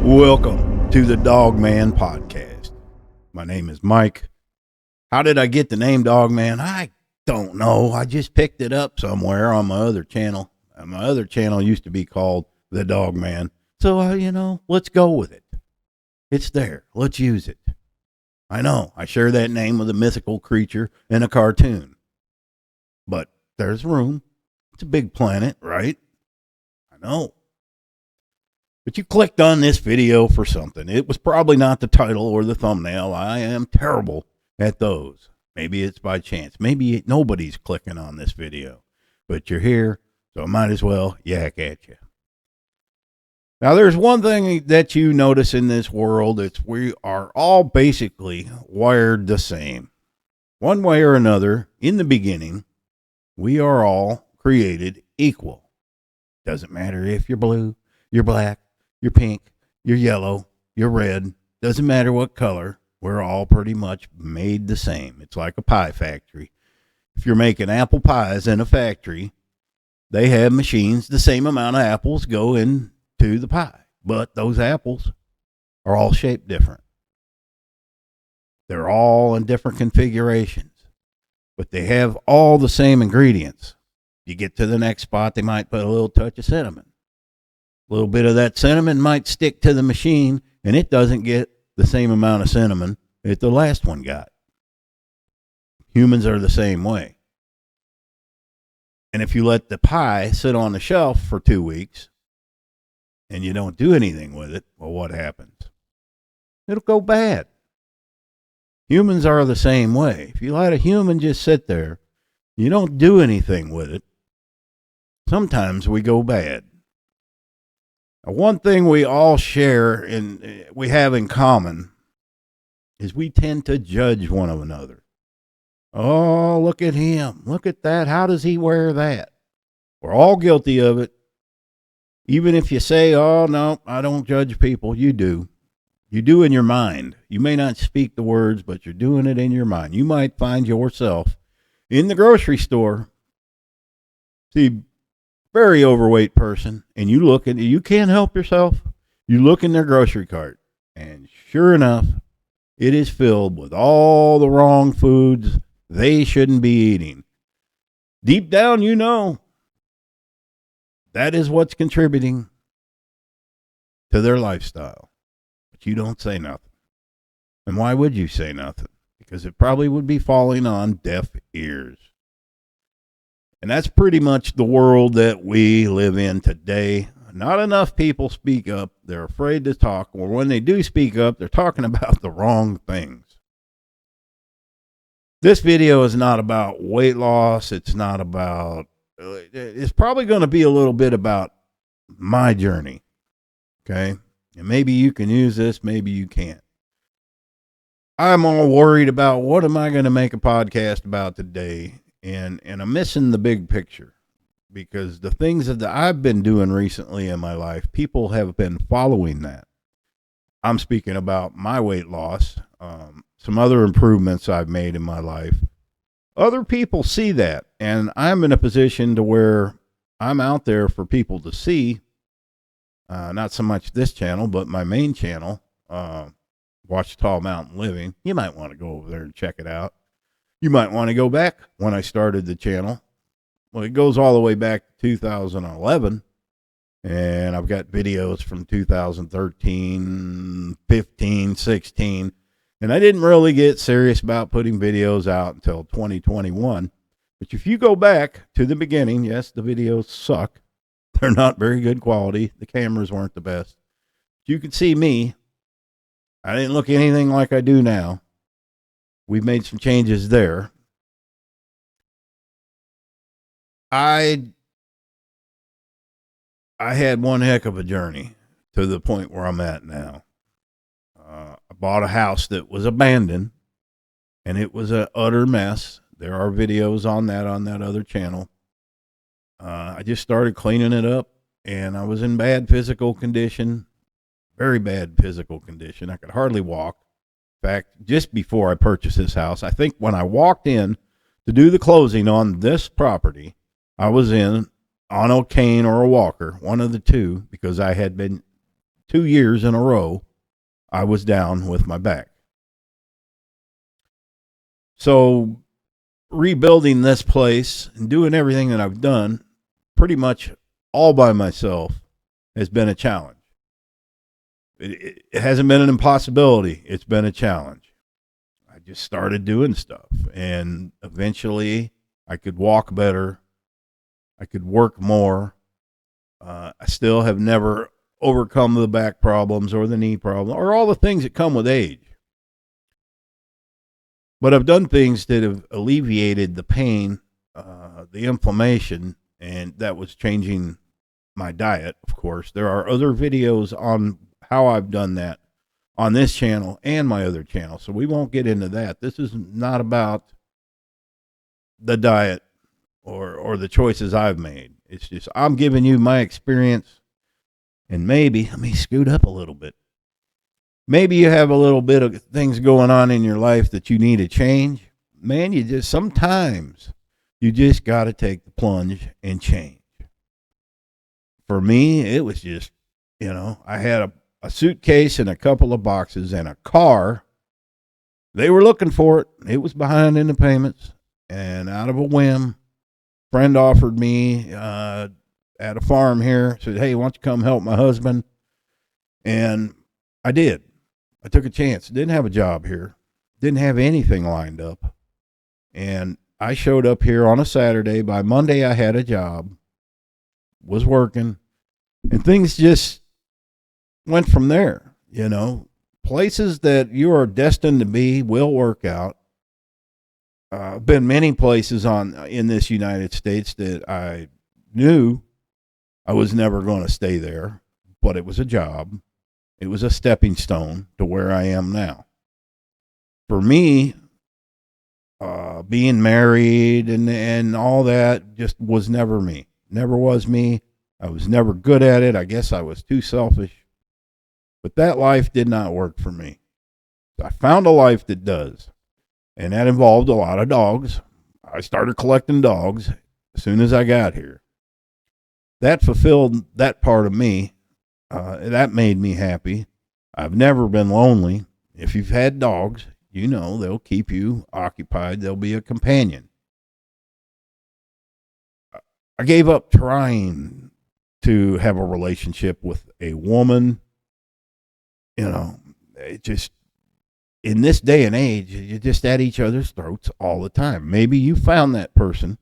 Welcome to the DOGMAN podcast. My name is Mike. How did I get the name DOGMAN? I don't know. I just picked it up somewhere on my other channel. My other channel used to be called the DOGMAN. So, let's go with it. It's there. Let's use it. I know I share that name with a mythical creature in a cartoon. But there's room. It's a big planet, right? I know. But you clicked on this video for something. It was probably not the title or the thumbnail. I am terrible at those. Maybe it's by chance. Maybe nobody's clicking on this video. But you're here, so I might as well yak at you. Now, there's one thing that you notice in this world. It's we are all basically wired the same. One way or another, in the beginning, we are all created equal. Doesn't matter if you're blue, you're black, you're pink, you're yellow, you're red. Doesn't matter what color. We're all pretty much made the same. It's like a pie factory. If you're making apple pies in a factory, they have machines. The same amount of apples go into the pie. But those apples are all shaped different. They're all in different configurations. But they have all the same ingredients. You get to the next spot, they might put a little touch of cinnamon. A little bit of that cinnamon might stick to the machine, and it doesn't get the same amount of cinnamon that the last one got. Humans are the same way. And if you let the pie sit on the shelf for 2 weeks and you don't do anything with it, well, what happens? It'll go bad. Humans are the same way. If you let a human just sit there, you don't do anything with it, sometimes we go bad. One thing we all share and we have in common is we tend to judge one another. Oh, look at him. Look at that. How does he wear that? We're all guilty of it. Even if you say, oh, no, I don't judge people. You do. You do in your mind. You may not speak the words, but you're doing it in your mind. You might find yourself in the grocery store. See, very overweight person, and you look at, you can't help yourself. You look in their grocery cart, and sure enough, it is filled with all the wrong foods they shouldn't be eating. Deep down, you know that is what's contributing to their lifestyle, but you don't say nothing. And why would you say nothing? Because it probably would be falling on deaf ears. And that's pretty much the world that we live in today. Not enough people speak up. They're afraid to talk. Or when they do speak up, they're talking about the wrong things. This video is not about weight loss. It's probably going to be a little bit about my journey. Okay? And maybe you can use this. Maybe you can't. I'm all worried about what am I going to make a podcast about today. And I'm missing the big picture because the things that I've been doing recently in my life, people have been following that. I'm speaking about my weight loss, some other improvements I've made in my life. Other people see that, and I'm in a position to where I'm out there for people to see. Not so much this channel, but my main channel, Watch Tall Mountain Living. You might want to go over there and check it out. You might want to go back when I started the channel. Well, it goes all the way back to 2011, and I've got videos from 2013, 15, 16, and I didn't really get serious about putting videos out until 2021. But if you go back to the beginning, yes, the videos suck. They're not very good quality. The cameras weren't the best. You can see me. I didn't look anything like I do now. We've made some changes there. I had one heck of a journey to the point where I'm at now. I bought a house that was abandoned, and it was an utter mess. There are videos on that other channel. I just started cleaning it up, and I was in bad physical condition, very bad physical condition. I could hardly walk. In fact, just before I purchased this house, I think when I walked in to do the closing on this property, I was on a cane or a walker, one of the two, because I had been 2 years in a row, I was down with my back. So rebuilding this place and doing everything that I've done pretty much all by myself has been a challenge. It hasn't been an impossibility. It's been a challenge. I just started doing stuff, and eventually I could walk better. I could work more. I still have never overcome the back problems or the knee problem or all the things that come with age. But I've done things that have alleviated the pain, the inflammation, and that was changing my diet, of course. There are other videos on how I've done that on this channel and my other channel, so we won't get into that. This is not about the diet or the choices I've made. It's just I'm giving you my experience, and maybe, let me scoot up a little bit. Maybe you have a little bit of things going on in your life that you need to change. Man, sometimes you just got to take the plunge and change. For me, it was just, I had a suitcase and a couple of boxes and a car. They were looking for it. It was behind in the payments. And out of a whim, a friend offered me at a farm here, said, hey, why don't you come help my husband? And I did. I took a chance. Didn't have a job here. Didn't have anything lined up. And I showed up here on a Saturday. By Monday, I had a job, was working, and things just went from there. Places that you are destined to be will work out. Been many places in this United States that I knew I was never going to stay there, but it was a job. It was a stepping stone to where I am now. For me, being married and all that just was never me. Never was me. I was never good at it. I guess I was too selfish. But that life did not work for me. I found a life that does. And that involved a lot of dogs. I started collecting dogs as soon as I got here. That fulfilled that part of me. That made me happy. I've never been lonely. If you've had dogs, they'll keep you occupied. They'll be a companion. I gave up trying to have a relationship with a woman. It just, in this day and age, you're just at each other's throats all the time. Maybe you found that person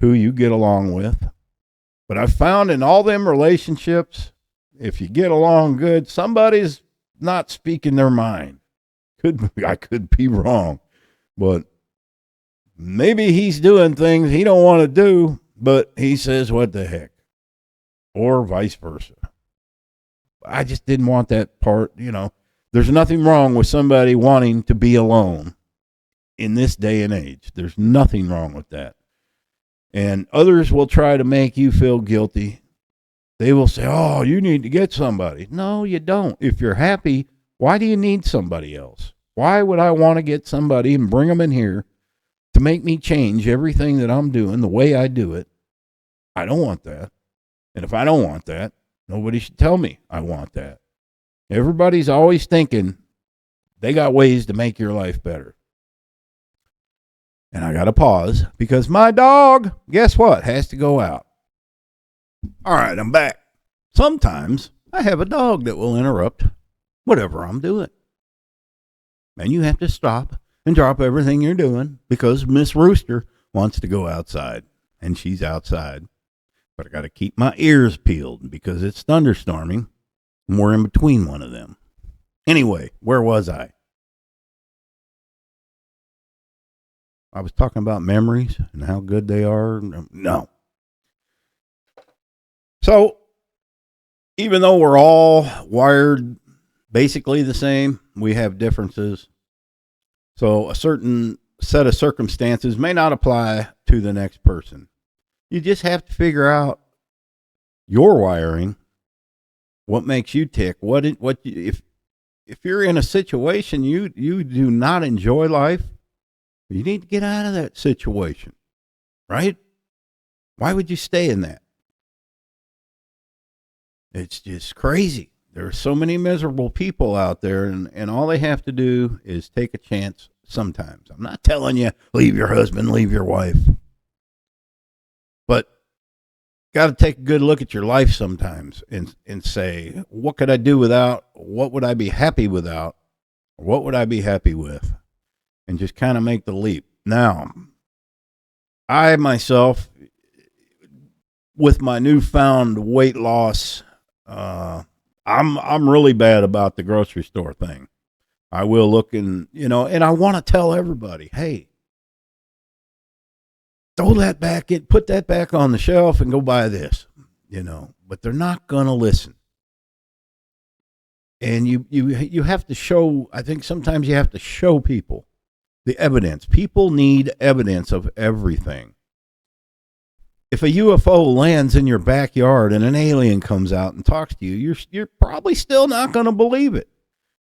who you get along with. But I've found in all them relationships, if you get along good, somebody's not speaking their mind. I could be wrong, but maybe he's doing things he don't want to do, but he says, what the heck? Or vice versa. I just didn't want that part, There's nothing wrong with somebody wanting to be alone in this day and age. There's nothing wrong with that. And others will try to make you feel guilty. They will say, oh, you need to get somebody. No, you don't. If you're happy, why do you need somebody else? Why would I want to get somebody and bring them in here to make me change everything that I'm doing the way I do it? I don't want that. And if I don't want that, nobody should tell me I want that. Everybody's always thinking they got ways to make your life better. And I got to pause because my dog, guess what, has to go out. All right, I'm back. Sometimes I have a dog that will interrupt whatever I'm doing. And you have to stop and drop everything you're doing because Miss Rooster wants to go outside. And she's outside. But I got to keep my ears peeled because it's thunderstorming. And we're in between one of them. Anyway, where was I? I was talking about memories and how good they are. No. So, even though we're all wired basically the same, we have differences. So, a certain set of circumstances may not apply to the next person. You just have to figure out your wiring, what makes you tick. If you're in a situation you do not enjoy life, you need to get out of that situation, right? Why would you stay in that? It's just crazy. There are so many miserable people out there, and all they have to do is take a chance sometimes. I'm not telling you, leave your husband, leave your wife. But got to take a good look at your life sometimes and say, what could I do without? What would I be happy without? What would I be happy with? And just kind of make the leap. Now, I myself, with my newfound weight loss, I'm really bad about the grocery store thing. I will look and I want to tell everybody, hey, throw that back in, put that back on the shelf and go buy this, but they're not going to listen. And you have to show, I think sometimes you have to show people the evidence. People need evidence of everything. If a UFO lands in your backyard and an alien comes out and talks to you, you're probably still not going to believe it.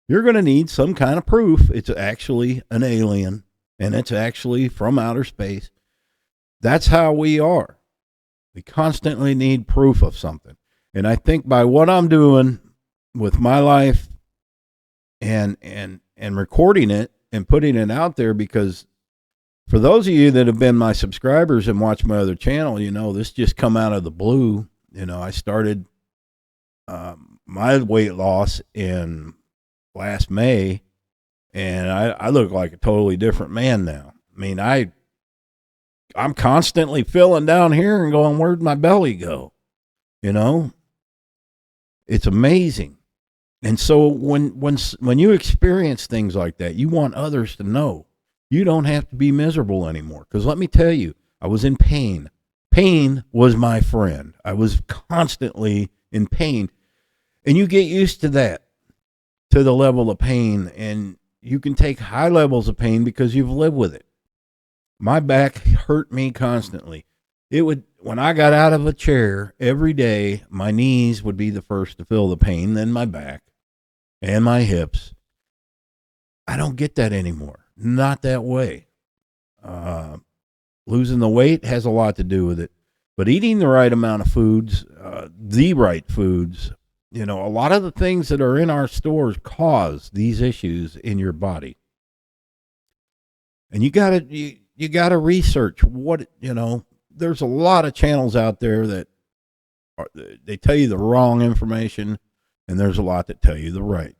You're going to need some kind of proof it's actually an alien and it's actually from outer space. That's how we are. We constantly need proof of something. And I think by what I'm doing with my life and recording it and putting it out there, because for those of you that have been my subscribers and watch my other channel, this just come out of the blue. I started my weight loss in last May, and I look like a totally different man now. I mean, I'm constantly feeling down here and going, where'd my belly go? It's amazing. And so when you experience things like that, you want others to know. You don't have to be miserable anymore. Because let me tell you, I was in pain. Pain was my friend. I was constantly in pain. And you get used to that, to the level of pain. And you can take high levels of pain because you've lived with it. My back hurt me constantly. When I got out of a chair every day, my knees would be the first to feel the pain, then my back and my hips. I don't get that anymore. Not that way. Losing the weight has a lot to do with it, but eating the right amount of foods, the right foods, a lot of the things that are in our stores cause these issues in your body. And you gotta research what, there's a lot of channels out there that they tell you the wrong information, and there's a lot that tell you the right.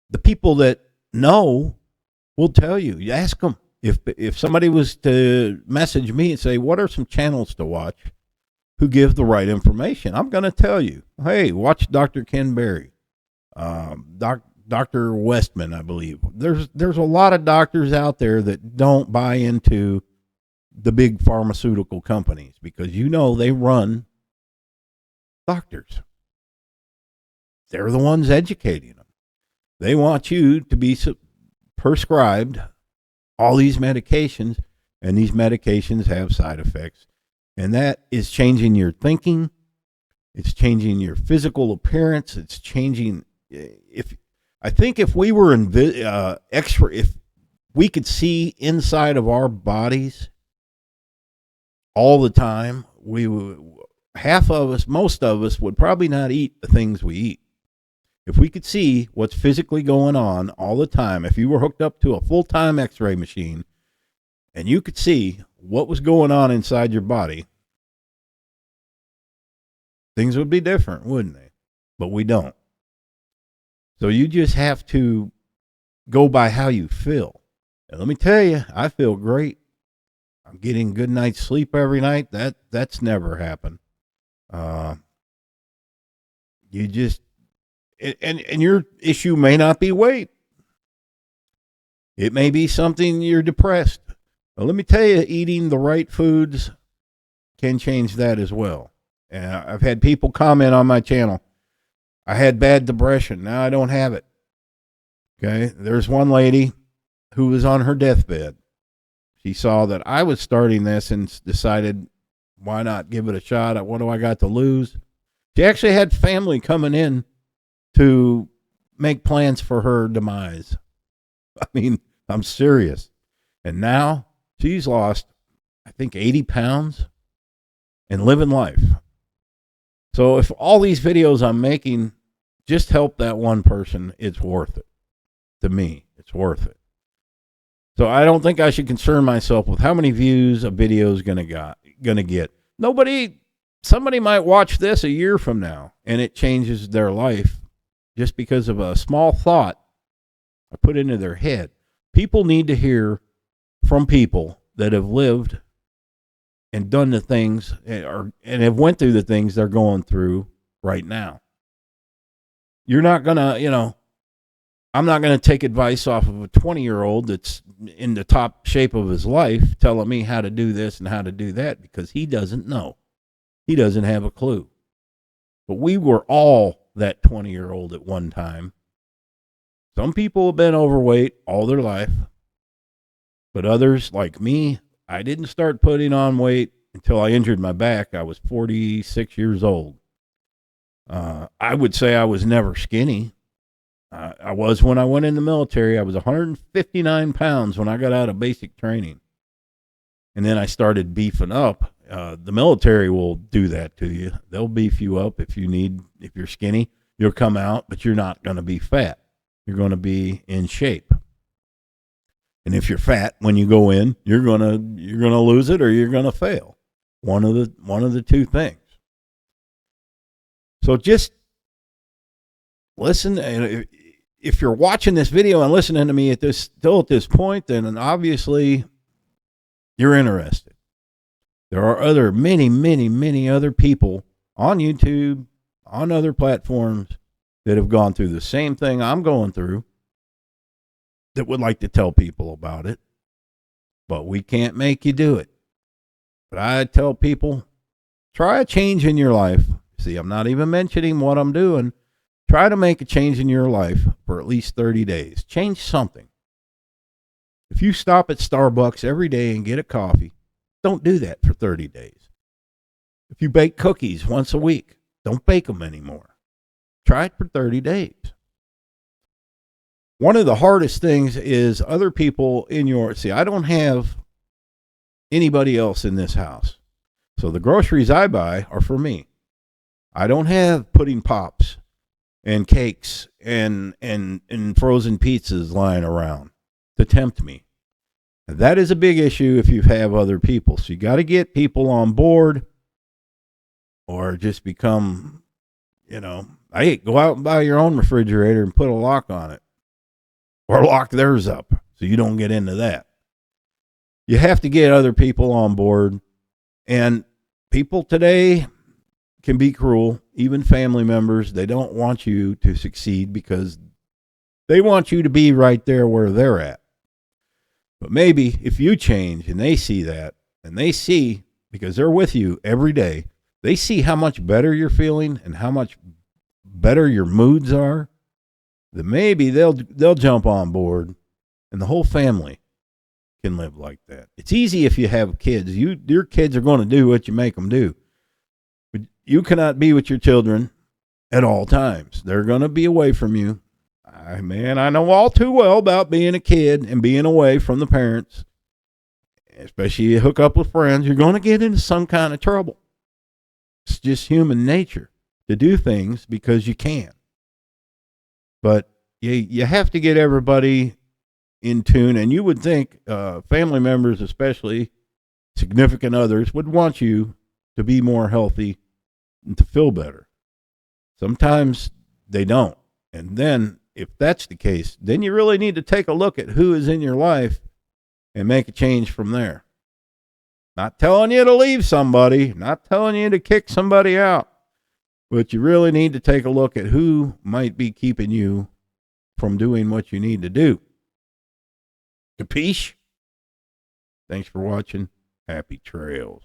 The people that know will tell you. You ask them. If somebody was to message me and say, what are some channels to watch who give the right information, I'm going to tell you, hey, watch Dr. Ken Berry, Dr. Westman, I believe. There's a lot of doctors out there that don't buy into the big pharmaceutical companies because they run doctors. They're the ones educating them. They want you to be prescribed all these medications, and these medications have side effects. And that is changing your thinking. It's changing your physical appearance. It's changing. If we were if we could see inside of our bodies all the time, most of us would probably not eat the things we eat. If we could see what's physically going on all the time, if you were hooked up to a full-time x-ray machine and you could see what was going on inside your body, things would be different, wouldn't they? But we don't. So you just have to go by how you feel. And let me tell you, I feel great. I'm getting a good night's sleep every night. That's never happened. You just, and your issue may not be weight. It may be something you're depressed. But let me tell you, eating the right foods can change that as well. And I've had people comment on my channel, I had bad depression. Now I don't have it. Okay. There's one lady who was on her deathbed. She saw that I was starting this and decided, why not give it a shot? What do I got to lose? She actually had family coming in to make plans for her demise. I mean, I'm serious. And now she's lost, I think, 80 pounds and living life. So if all these videos I'm making just help that one person, it's worth it. To me, it's worth it. So I don't think I should concern myself with how many views a video is gonna get. Somebody might watch this a year from now and it changes their life just because of a small thought I put into their head. People need to hear from people that have lived and done the things and have went through the things they're going through right now. You're not gonna, I'm not gonna take advice off of a 20-year-old that's in the top shape of his life telling me how to do this and how to do that, because he doesn't know. He doesn't have a clue. But we were all that 20-year-old at one time. Some people have been overweight all their life, but others, like me, I didn't start putting on weight until I injured my back. I was 46 years old. I would say I was never skinny. I was when I went in the military. I was 159 pounds when I got out of basic training. And then I started beefing up. The military will do that to you. They'll beef you up if you're skinny. You'll come out, but you're not going to be fat. You're going to be in shape. And if you're fat when you go in, you're going to lose it or you're going to fail. One of the two things. So just listen. And if you're watching this video and listening to me still at this point, then obviously you're interested. There are many other people on YouTube, on other platforms that have gone through the same thing I'm going through that would like to tell people about it, but we can't make you do it. But I tell people, try a change in your life. See, I'm not even mentioning what I'm doing. Try to make a change in your life for at least 30 days. Change something. If you stop at Starbucks every day and get a coffee, don't do that for 30 days. If you bake cookies once a week, don't bake them anymore. Try it for 30 days. One of the hardest things is other people I don't have anybody else in this house. So the groceries I buy are for me. I don't have pudding pops and cakes and frozen pizzas lying around to tempt me. And that is a big issue if you have other people. So you got to get people on board or just become, go out and buy your own refrigerator and put a lock on it or lock theirs up so you don't get into that. You have to get other people on board, and people today can be cruel, even family members. They don't want you to succeed because they want you to be right there where they're at. But maybe if you change and they see that, and they see, because they're with you every day, they see how much better you're feeling and how much better your moods are, then maybe they'll jump on board and the whole family can live like that. It's easy if you have kids. Your kids are going to do what you make them do. But you cannot be with your children at all times. They're going to be away from you. I know all too well about being a kid and being away from the parents. Especially you hook up with friends, you're going to get into some kind of trouble. It's just human nature to do things because you can. But you have to get everybody in tune, and you would think family members, especially significant others, would want you to be more healthy and to feel better. Sometimes they don't. And then if that's the case, then you really need to take a look at who is in your life and make a change from there. Not telling you to leave somebody, not telling you to kick somebody out, but you really need to take a look at who might be keeping you from doing what you need to do. Capiche? Thanks for watching. Happy trails.